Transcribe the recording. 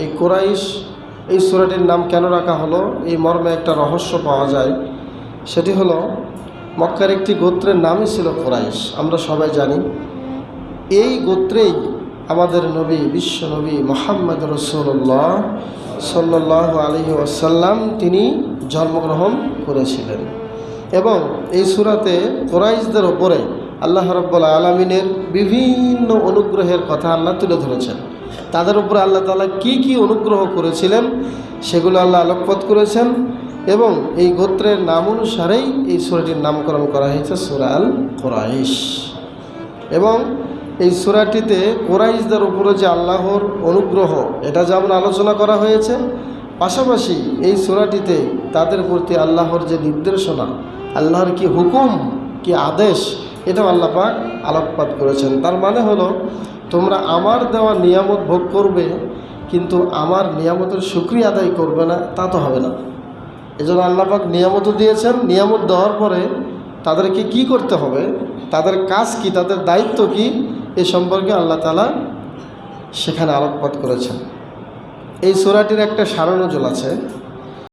এই কুরাইশ এই সূরাটির নাম কেন রাখা হলো, এই মর্মে একটা রহস্য পাওয়া যায়। সেটি হলো, মক্কার একটি গোত্রের নামই ছিল কুরাইশ। আমরা সবাই জানি এই গোত্রেই আমাদের নবী, বিশ্ব নবী মুহাম্মদ রাসূলুল্লাহ সাল্লাল্লাহু আলাইহি ওয়াসাল্লাম তিনি জন্মগ্রহণ করেছিলেন। এবং এই সূরাতে কুরাইশদের ওপরে আল্লাহ রাব্বুল আলামিনের বিভিন্ন অনুগ্রহের কথা আল্লাহ তুলে ধরেছেন। তাদের উপরে আল্লাহ তাআলা কি কি অনুগ্রহ করেছিলেন সেগুলো আল্লাহ আলোকপাত করেছেন। এবং এই গোত্রের নাম অনুসারেই এই সূরাটির নামকরণ করা হয়েছে সূরা আল কুরাইশ। এবং এই সূরাটিতে কুরাইশদের উপরে যে আল্লাহর অনুগ্রহ এটা যেমন আলোচনা করা হয়েছে, পাশাপাশি এই সূরাটিতে তাদের প্রতি আল্লাহর যে নির্দেশনা, আল্লাহর কি হুকুম, কি আদেশ, এটাও আল্লাহ পাক আলোকপাত করেছেন। তার মানে হলো, তোমরা আমার দেওয়া নিয়ামত ভোগ করবে, কিন্তু আমার নিয়ামতের শুকরিয়া আদায় করবে না, তা তো হবে না। এজন্য আল্লাহ পাক নিয়ামতও দিয়েছেন। নিয়ামত দেওয়ার পরে তাদেরকে কি করতে হবে, তাদের কাজ কি, তাদের দায়িত্ব কি, এ সম্পর্কে আল্লাহ তাআলা সেখানে আলোকপাত করেছেন। এই সূরাটির একটা সারনজল আছে।